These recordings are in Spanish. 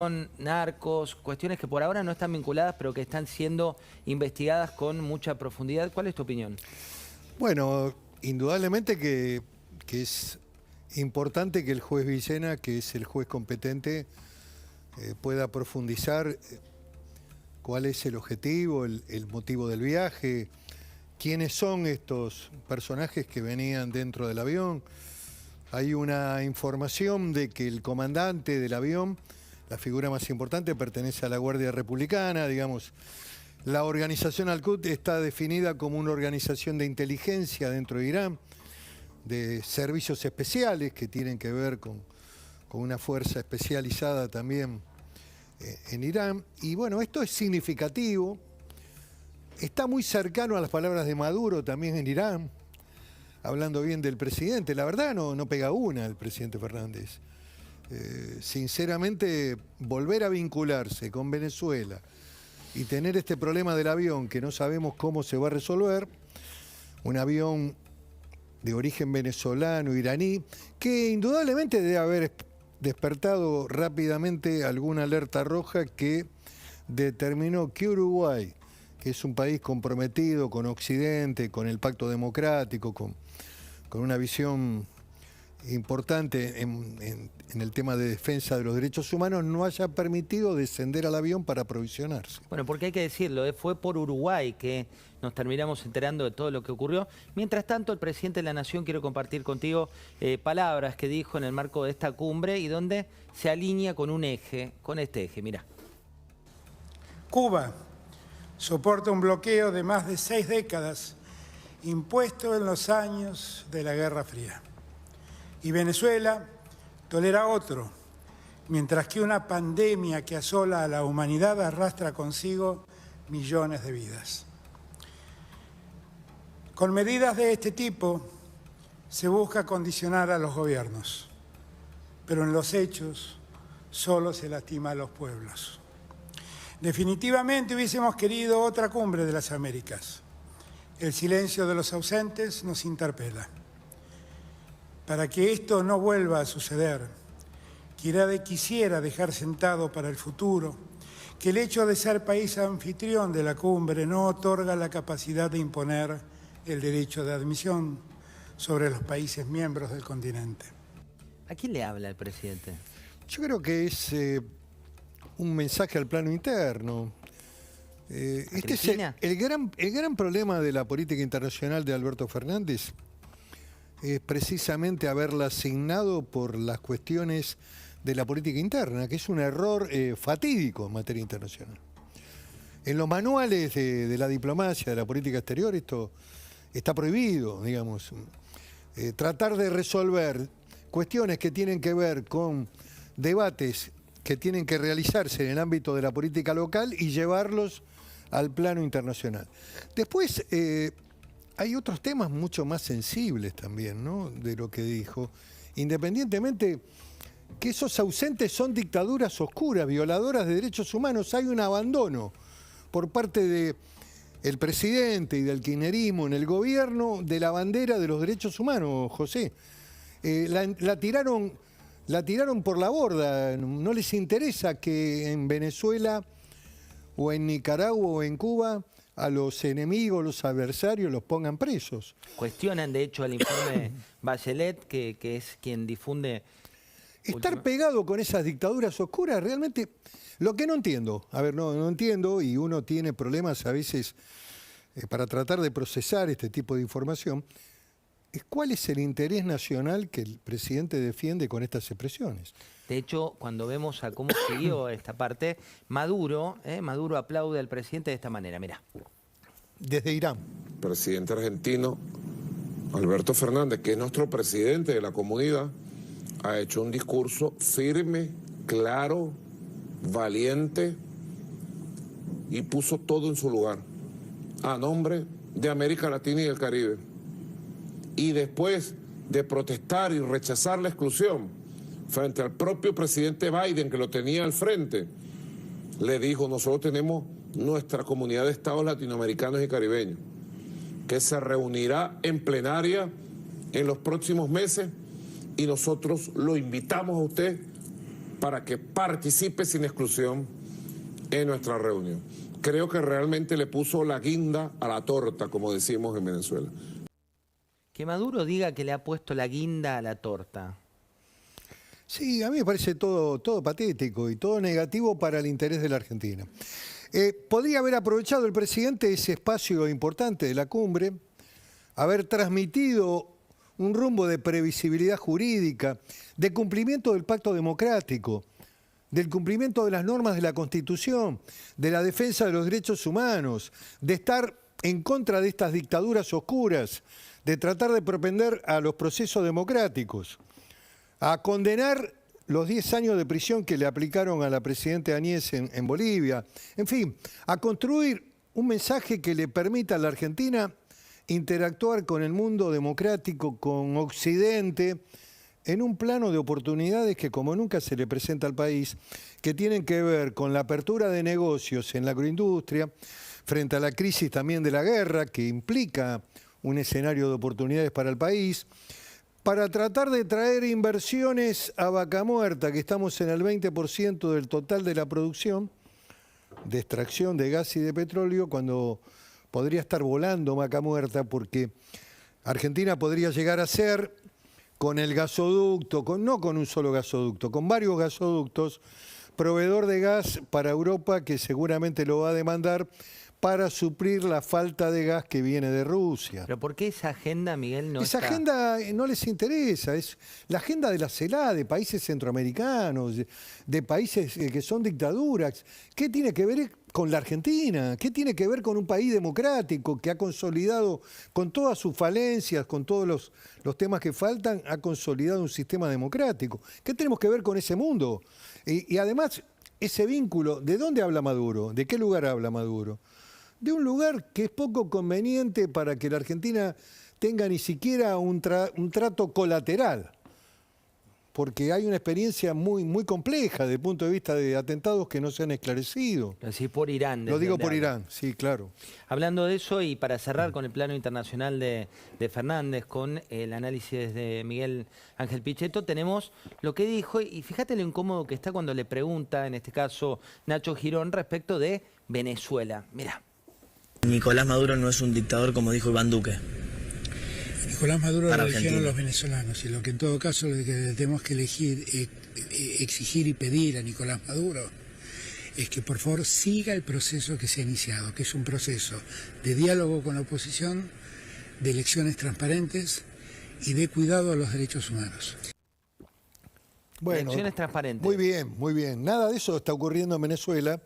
Con narcos, cuestiones que por ahora no están vinculadas, pero que están siendo investigadas con mucha profundidad. ¿Cuál es tu opinión? Bueno, indudablemente que es importante que el juez Villena, que es el juez competente, pueda profundizar cuál es el objetivo, el motivo del viaje, quiénes son estos personajes que venían dentro del avión. Hay una información de que el comandante del avión, la figura más importante, pertenece a la Guardia Republicana, digamos. La organización Al-Quds está definida como una organización de inteligencia dentro de Irán, de servicios especiales que tienen que ver con una fuerza especializada también en Irán. Y bueno, esto es significativo. Está muy cercano a las palabras de Maduro también en Irán, hablando bien del presidente. La verdad no pega una el presidente Fernández. Sinceramente, volver a vincularse con Venezuela y tener este problema del avión que no sabemos cómo se va a resolver, un avión de origen venezolano, iraní, que indudablemente debe haber despertado rápidamente alguna alerta roja que determinó que Uruguay, que es un país comprometido con Occidente, con el Pacto Democrático, con una visión importante en el tema de defensa de los derechos humanos, no haya permitido descender al avión para aprovisionarse. Bueno, porque hay que decirlo, fue por Uruguay que nos terminamos enterando de todo lo que ocurrió. Mientras tanto, el presidente de la Nación quiere compartir contigo palabras que dijo en el marco de esta cumbre y donde se alinea con un eje, con este eje, mirá. Cuba soporta un bloqueo de más de 6 décadas impuesto en los años de la Guerra Fría. Y Venezuela tolera otro, mientras que una pandemia que asola a la humanidad arrastra consigo millones de vidas. Con medidas de este tipo se busca condicionar a los gobiernos, pero en los hechos solo se lastima a los pueblos. Definitivamente hubiésemos querido otra cumbre de las Américas. El silencio de los ausentes nos interpela. Para que esto no vuelva a suceder, quisiera dejar sentado para el futuro que el hecho de ser país anfitrión de la cumbre no otorga la capacidad de imponer el derecho de admisión sobre los países miembros del continente. ¿A quién le habla el presidente? Yo creo que es un mensaje al plano interno. Este es el gran problema de la política internacional de Alberto Fernández, es precisamente haberla asignado por las cuestiones de la política interna, que es un error fatídico en materia internacional. En los manuales de la diplomacia, de la política exterior, esto está prohibido, digamos. Tratar de resolver cuestiones que tienen que ver con debates que tienen que realizarse en el ámbito de la política local y llevarlos al plano internacional. Después, hay otros temas mucho más sensibles también, ¿no?, de lo que dijo. Independientemente que esos ausentes son dictaduras oscuras, violadoras de derechos humanos, hay un abandono por parte del presidente y del kirchnerismo en el gobierno de la bandera de los derechos humanos, José. La tiraron por la borda, no les interesa que en Venezuela o en Nicaragua o en Cuba a los enemigos, los adversarios, los pongan presos. Cuestionan, de hecho, el informe Bachelet, que es quien difunde... Estar pegado con esas dictaduras oscuras, realmente, lo que no entiendo, no entiendo, y uno tiene problemas a veces para tratar de procesar este tipo de información, es cuál es el interés nacional que el presidente defiende con estas expresiones. De hecho, cuando vemos a cómo siguió esta parte, Maduro aplaude al presidente de esta manera, mirá. Desde Irán. Presidente argentino Alberto Fernández, que es nuestro presidente de la comunidad, ha hecho un discurso firme, claro, valiente y puso todo en su lugar, a nombre de América Latina y el Caribe. Y después de protestar y rechazar la exclusión frente al propio presidente Biden, que lo tenía al frente, le dijo: nosotros tenemos nuestra comunidad de estados latinoamericanos y caribeños, que se reunirá en plenaria en los próximos meses, y nosotros lo invitamos a usted para que participe sin exclusión en nuestra reunión. Creo que realmente le puso la guinda a la torta, como decimos en Venezuela. Que Maduro diga que le ha puesto la guinda a la torta. Sí, a mí me parece todo patético y todo negativo para el interés de la Argentina. Podría haber aprovechado el presidente ese espacio importante de la cumbre, haber transmitido un rumbo de previsibilidad jurídica, de cumplimiento del pacto democrático, del cumplimiento de las normas de la Constitución, de la defensa de los derechos humanos, de estar en contra de estas dictaduras oscuras, de tratar de propender a los procesos democráticos, a condenar los 10 años de prisión que le aplicaron a la presidenta Áñez en Bolivia, en fin, a construir un mensaje que le permita a la Argentina interactuar con el mundo democrático, con Occidente, en un plano de oportunidades que como nunca se le presenta al país, que tienen que ver con la apertura de negocios en la agroindustria, frente a la crisis también de la guerra, que implica un escenario de oportunidades para el país, para tratar de traer inversiones a Vaca Muerta, que estamos en el 20% del total de la producción de extracción de gas y de petróleo, cuando podría estar volando Vaca Muerta, porque Argentina podría llegar a ser, con el gasoducto, no con un solo gasoducto, con varios gasoductos, proveedor de gas para Europa, que seguramente lo va a demandar para suplir la falta de gas que viene de Rusia. ¿Pero por qué esa agenda, Miguel, no Esa está? agenda no les interesa, es la agenda de la CELA, de países centroamericanos, de países que son dictaduras. ¿Qué tiene que ver con la Argentina? ¿Qué tiene que ver con un país democrático que ha consolidado, con todas sus falencias, con todos los temas que faltan, ha consolidado un sistema democrático? ¿Qué tenemos que ver con ese mundo? Y además, ese vínculo, ¿de dónde habla Maduro? ¿De qué lugar habla Maduro? De un lugar que es poco conveniente para que la Argentina tenga ni siquiera un trato colateral, porque hay una experiencia muy compleja desde el punto de vista de atentados que no se han esclarecido. Lo decís por Irán. Lo digo por Irán, sí, claro. Hablando de eso y para cerrar con el plano internacional de Fernández, con el análisis de Miguel Ángel Pichetto, tenemos lo que dijo, y fíjate lo incómodo que está cuando le pregunta, en este caso Nacho Girón, respecto de Venezuela. Mirá. Nicolás Maduro no es un dictador como dijo Iván Duque. Nicolás Maduro Para lo eligieron Argentina. los venezolanos y lo que en todo caso lo que tenemos que exigir y pedir a Nicolás Maduro es que por favor siga el proceso que se ha iniciado, que es un proceso de diálogo con la oposición, de elecciones transparentes y de cuidado a los derechos humanos. Bueno, elecciones transparentes. Muy bien, muy bien. Nada de eso está ocurriendo en Venezuela.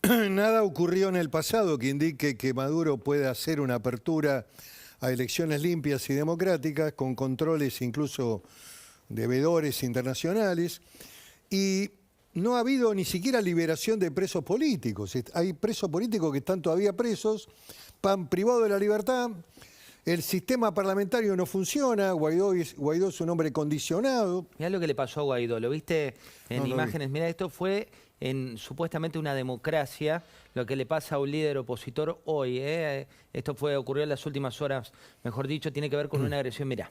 Nada ocurrió en el pasado que indique que Maduro pueda hacer una apertura a elecciones limpias y democráticas, con controles incluso de veedores internacionales. Y no ha habido ni siquiera liberación de presos políticos. Hay presos políticos que están todavía presos, pan privado de la libertad. El sistema parlamentario no funciona, Guaidó es un hombre condicionado. Mirá lo que le pasó a Guaidó, ¿lo viste en No, imágenes? Mirá, esto fue en supuestamente una democracia, lo que le pasa a un líder opositor hoy. Esto ocurrió en las últimas horas, mejor dicho, tiene que ver con una agresión, mirá.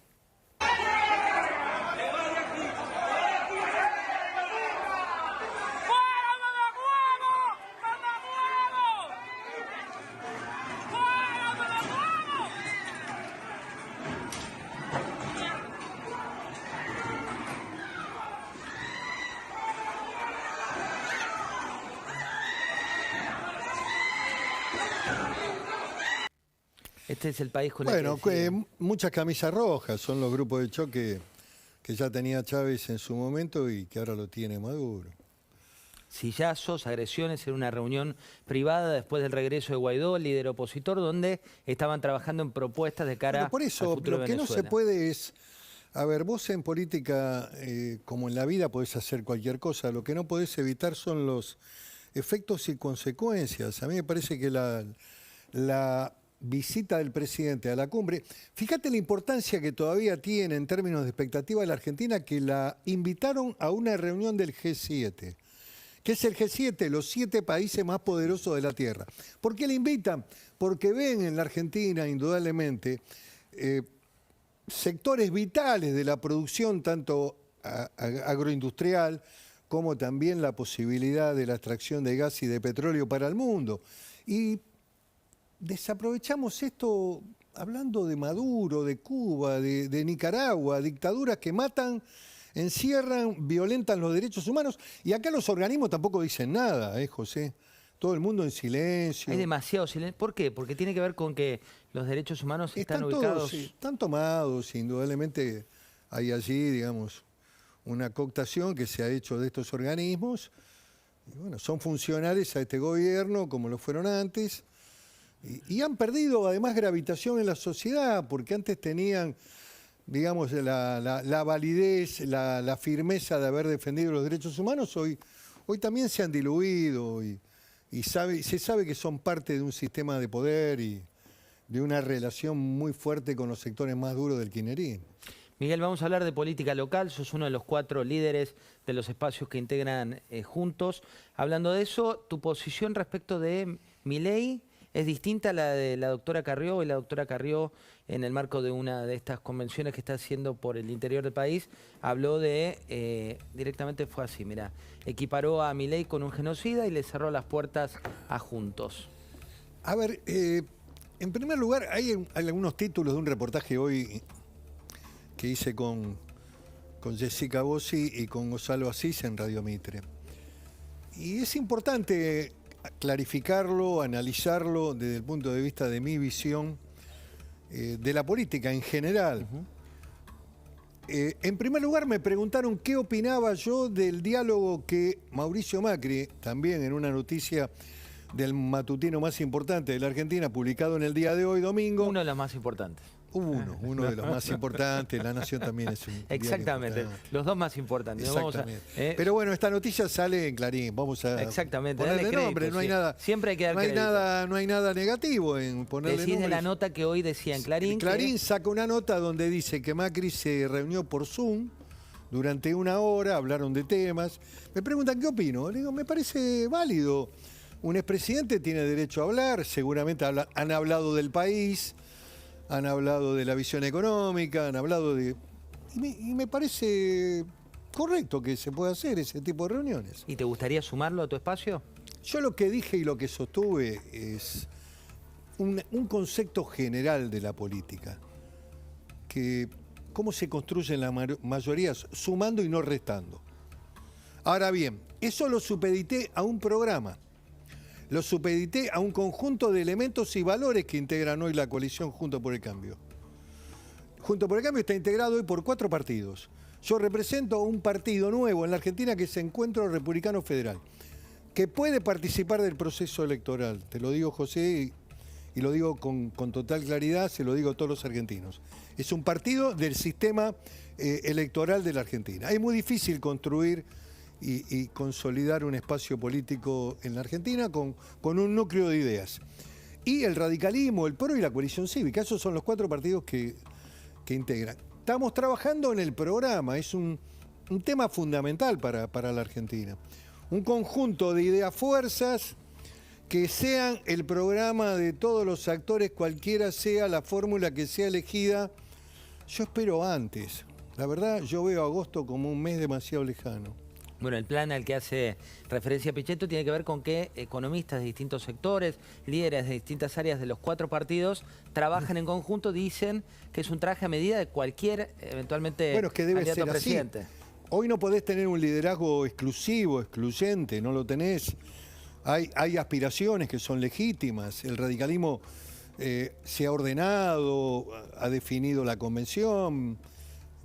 Este es el país con el que muchas camisas rojas son los grupos de choque que ya tenía Chávez en su momento y que ahora lo tiene Maduro. Sillazos, agresiones en una reunión privada después del regreso de Guaidó, líder opositor, donde estaban trabajando en propuestas de cara por eso, al futuro de lo que Venezuela. no se puede es... A ver, vos en política, como en la vida, podés hacer cualquier cosa. Lo que no podés evitar son los efectos y consecuencias. A mí me parece que la visita del presidente a la cumbre, fíjate la importancia que todavía tiene en términos de expectativa de la Argentina, que la invitaron a una reunión del G7. ¿Qué es el G7? Los 7 países más poderosos de la Tierra. ¿Por qué le invitan? Porque ven en la Argentina, indudablemente, sectores vitales de la producción, tanto agroindustrial como también la posibilidad de la extracción de gas y de petróleo para el mundo. Y desaprovechamos esto hablando de Maduro, de Cuba, de Nicaragua, dictaduras que matan, encierran, violentan los derechos humanos. Y acá los organismos tampoco dicen nada, José. Todo el mundo en silencio. Hay demasiado silencio. ¿Por qué? Porque tiene que ver con que los derechos humanos están ubicados... Están tomados, indudablemente hay allí, digamos, una cooptación que se ha hecho de estos organismos. Y bueno, son funcionales a este gobierno, como lo fueron antes, y han perdido además gravitación en la sociedad, porque antes tenían, digamos, la validez, la firmeza de haber defendido los derechos humanos. Hoy también se han diluido y se sabe que son parte de un sistema de poder y de una relación muy fuerte con los sectores más duros del kirchnerismo. Miguel, vamos a hablar de política local. Sos uno de los 4 líderes de los espacios que integran Juntos. Hablando de eso, tu posición respecto de Milei es distinta a la de la doctora Carrió. Y la doctora Carrió, en el marco de una de estas convenciones que está haciendo por el interior del país, habló de, directamente fue así, mirá, equiparó a Milei con un genocida y le cerró las puertas a Juntos. A ver, en primer lugar, hay algunos títulos de un reportaje hoy que hice con Jessica Bossi y con Gonzalo Asís en Radio Mitre. Y es importante clarificarlo, analizarlo desde el punto de vista de mi visión de la política en general. En primer lugar, me preguntaron qué opinaba yo del diálogo que Mauricio Macri, también en una noticia del matutino más importante de la Argentina, publicado en el día de hoy, domingo. Uno de los más importantes. Uno de los más importantes. La Nación también es un Exactamente, los dos más importantes. Exactamente. Pero bueno, esta noticia sale en Clarín. Vamos a ponerle nombre. No hay nada, siempre hay que dar no hay nada negativo en ponerle nombre. Decís de la nota que hoy decía en Clarín. Clarín saca una nota donde dice que Macri se reunió por Zoom durante 1 hora, hablaron de temas. Me preguntan qué opino. Le digo, me parece válido. Un expresidente tiene derecho a hablar, seguramente han hablado del país, han hablado de la visión económica, han hablado de... Y me parece correcto que se pueda hacer ese tipo de reuniones. ¿Y te gustaría sumarlo a tu espacio? Yo lo que dije y lo que sostuve es un concepto general de la política, que cómo se construyen las mayorías sumando y no restando. Ahora bien, eso lo supedité a un programa. Lo supedité a un conjunto de elementos y valores que integran hoy la coalición Juntos por el Cambio. Juntos por el Cambio está integrado hoy por 4 partidos. Yo represento un partido nuevo en la Argentina que es Encuentro Republicano Federal, que puede participar del proceso electoral. Te lo digo, José, y lo digo con total claridad, se lo digo a todos los argentinos. Es un partido del sistema electoral de la Argentina. Es muy difícil construir y consolidar un espacio político en la Argentina con un núcleo de ideas. Y el radicalismo, el PRO y la coalición cívica, esos son los 4 partidos que integran. Estamos trabajando en el programa, es un tema fundamental para la Argentina. Un conjunto de ideas fuerzas que sean el programa de todos los actores, cualquiera sea la fórmula que sea elegida. Yo espero antes. La verdad, yo veo agosto como un mes demasiado lejano. Bueno, el plan al que hace referencia Pichetto tiene que ver con que economistas de distintos sectores, líderes de distintas áreas de los 4 partidos, trabajan en conjunto, dicen que es un traje a medida de cualquier eventualmente candidato a presidente. Así. Hoy no podés tener un liderazgo exclusivo, excluyente, no lo tenés. Hay aspiraciones que son legítimas. El radicalismo se ha ordenado, ha definido la convención,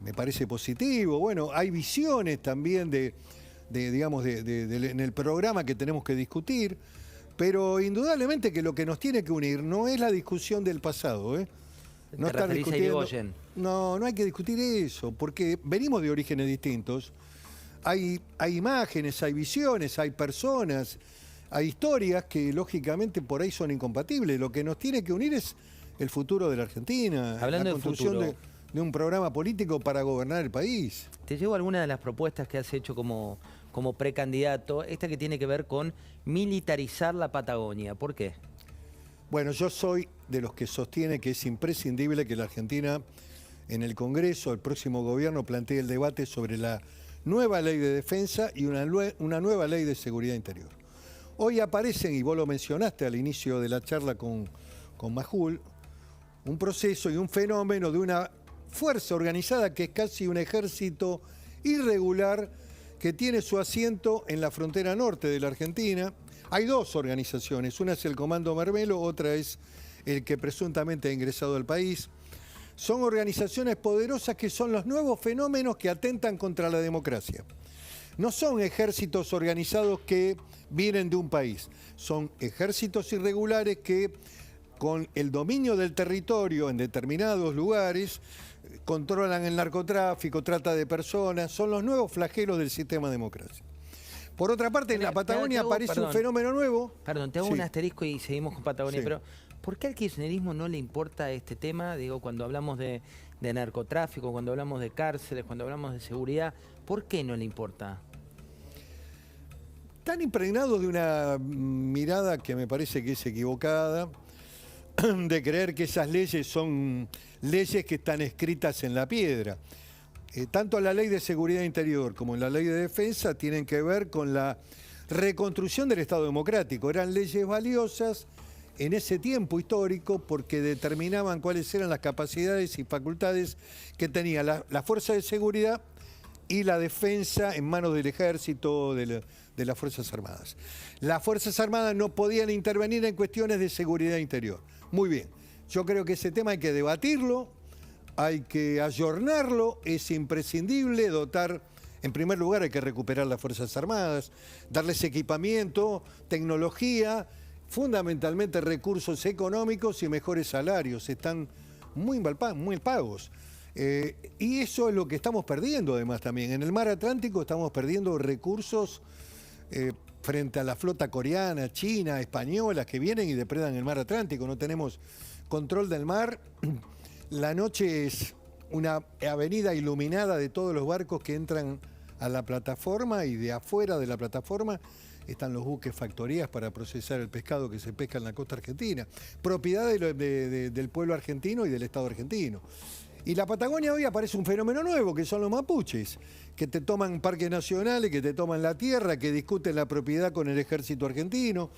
me parece positivo. Bueno, hay visiones también en el programa que tenemos que discutir, pero indudablemente que lo que nos tiene que unir no es la discusión del pasado, No estar discutiendo. No hay que discutir eso, porque venimos de orígenes distintos. Hay imágenes, hay visiones, hay personas, hay historias que lógicamente por ahí son incompatibles. Lo que nos tiene que unir es el futuro de la Argentina, hablando la construcción de un programa político para gobernar el país. ¿Te llevo alguna de las propuestas que has hecho como precandidato? Esta que tiene que ver con militarizar la Patagonia. ¿Por qué? Bueno, yo soy de los que sostiene que es imprescindible que la Argentina, en el Congreso, el próximo gobierno, plantee el debate sobre la nueva ley de defensa y una nueva ley de seguridad interior. Hoy aparecen, y vos lo mencionaste al inicio de la charla con Majul, un proceso y un fenómeno de una fuerza organizada que es casi un ejército irregular que tiene su asiento en la frontera norte de la Argentina. Hay dos organizaciones, una es el Comando Marmelo, otra es el que presuntamente ha ingresado al país. Son organizaciones poderosas que son los nuevos fenómenos que atentan contra la democracia. No son ejércitos organizados que vienen de un país, son ejércitos irregulares que con el dominio del territorio en determinados lugares controlan el narcotráfico, trata de personas, son los nuevos flagelos del sistema democrático. Por otra parte, en la Patagonia aparece un fenómeno nuevo. Perdón, te hago un asterisco y seguimos con Patagonia, Sí. pero ¿por qué al kirchnerismo no le importa este tema? Digo, cuando hablamos de narcotráfico, cuando hablamos de cárceles, cuando hablamos de seguridad, ¿por qué no le importa? Están impregnados de una mirada que me parece que es equivocada, de creer que esas leyes son leyes que están escritas en la piedra. Tanto la ley de seguridad interior como la ley de defensa tienen que ver con la reconstrucción del Estado democrático. Eran leyes valiosas en ese tiempo histórico porque determinaban cuáles eran las capacidades y facultades que tenía la fuerza de seguridad y la defensa en manos del ejército, de las Fuerzas Armadas. Las Fuerzas Armadas no podían intervenir en cuestiones de seguridad interior. Muy bien, yo creo que ese tema hay que debatirlo, hay que ayornarlo, es imprescindible dotar, en primer lugar hay que recuperar las Fuerzas Armadas, darles equipamiento, tecnología, fundamentalmente recursos económicos y mejores salarios, están muy mal pagos. Y eso es lo que estamos perdiendo además también. En el mar Atlántico estamos perdiendo recursos frente a la flota coreana, china, española, que vienen y depredan el mar Atlántico. No tenemos control del mar. La noche es una avenida iluminada de todos los barcos que entran a la plataforma y de afuera de la plataforma están los buques factorías para procesar el pescado que se pesca en la costa argentina. Propiedad del pueblo argentino y del Estado argentino. Y la Patagonia hoy aparece un fenómeno nuevo, que son los mapuches, que te toman parques nacionales, que te toman la tierra, que discuten la propiedad con el ejército argentino.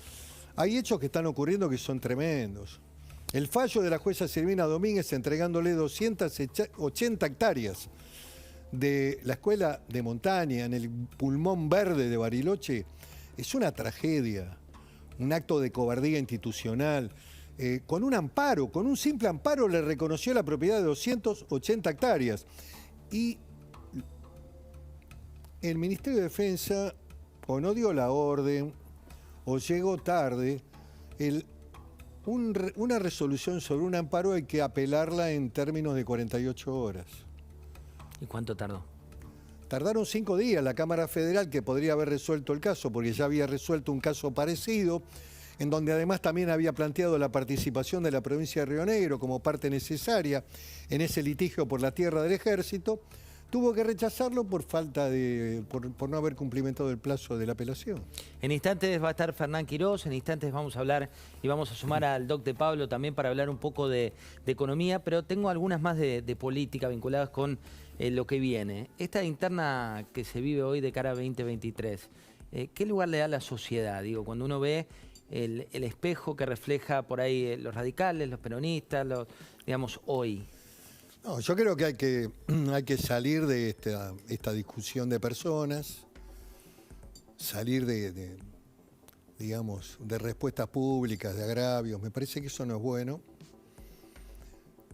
Hay hechos que están ocurriendo que son tremendos. El fallo de la jueza Silvina Domínguez entregándole 280 hectáreas de la escuela de montaña en el pulmón verde de Bariloche es una tragedia, un acto de cobardía institucional. Con un amparo, con un simple amparo le reconoció la propiedad de 280 hectáreas. Y el Ministerio de Defensa o no dio la orden o llegó tarde. Una resolución sobre un amparo hay que apelarla en términos de 48 horas. ¿Y cuánto tardó? Tardaron 5 días la Cámara Federal, que podría haber resuelto el caso, porque ya había resuelto un caso parecido, en donde además también había planteado la participación de la provincia de Río Negro como parte necesaria en ese litigio por la tierra del ejército, tuvo que rechazarlo por por no haber cumplimentado el plazo de la apelación. En instantes va a estar Fernán Quirós, en instantes vamos a hablar y vamos a sumar al doc de Pablo también para hablar un poco de economía, pero tengo algunas más de política vinculadas con lo que viene. Esta interna que se vive hoy de cara a 2023, ¿qué lugar le da a la sociedad? Digo, cuando uno ve el espejo que refleja por ahí los radicales, los peronistas, digamos, hoy. No, yo creo que hay que salir de esta discusión de personas, salir digamos, de respuestas públicas, de agravios. Me parece que eso no es bueno.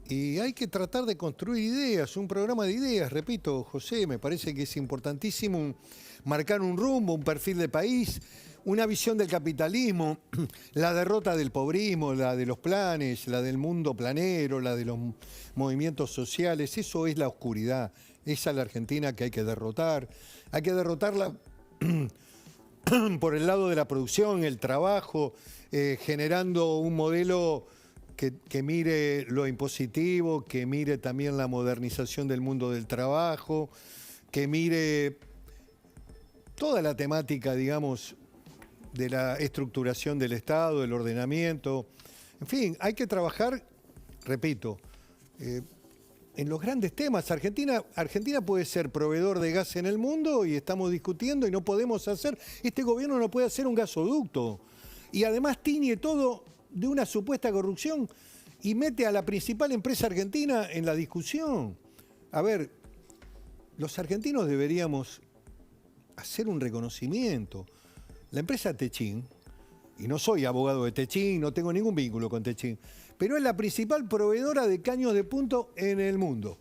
Y hay que tratar de construir ideas, un programa de ideas. Repito, José, me parece que es importantísimo marcar un rumbo, un perfil de país, una visión del capitalismo, la derrota del pobrismo, la de los planes, la del mundo planero, la de los movimientos sociales. Eso es la oscuridad. Esa es la Argentina que hay que derrotar. Hay que derrotarla por el lado de la producción, el trabajo, generando un modelo que mire lo impositivo, que mire también la modernización del mundo del trabajo, que mire toda la temática, digamos, de la estructuración del Estado, del ordenamiento. En fin, hay que trabajar, repito, los grandes temas. Argentina puede ser proveedor de gas en el mundo y estamos discutiendo y no podemos hacer, este gobierno no puede hacer un gasoducto. Y además tiñe todo de una supuesta corrupción y mete a la principal empresa argentina en la discusión. A ver, los argentinos deberíamos hacer un reconocimiento. La empresa Techin, y no soy abogado de Techin, no tengo ningún vínculo con Techin, pero es la principal proveedora de caños de punto en el mundo.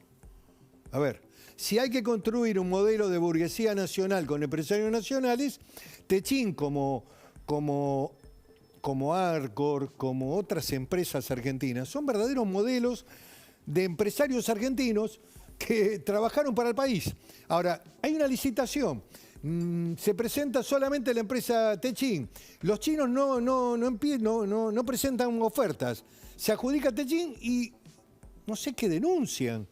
A ver, si hay que construir un modelo de burguesía nacional con empresarios nacionales, Techin como Arcor, como otras empresas argentinas, son verdaderos modelos de empresarios argentinos que trabajaron para el país. Ahora, hay una licitación. Se presenta solamente la empresa Techin. Los chinos no presentan ofertas. Se adjudica Techin y no sé qué denuncian.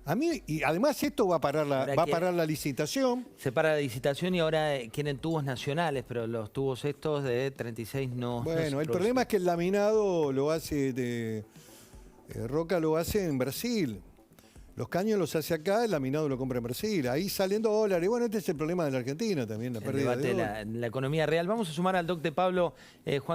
A mí, y además esto va a parar la licitación. Se para la licitación y ahora quieren tubos nacionales, pero los tubos estos de 36 no. Bueno, el problema es que el laminado lo hace Roca lo hace en Brasil. Los caños los hace acá, el laminado lo compra en Brasil. Ahí salen dólares. Bueno, este es el problema de la Argentina también, la pérdida de dólares. La economía real. Vamos a sumar al doc de Pablo Juan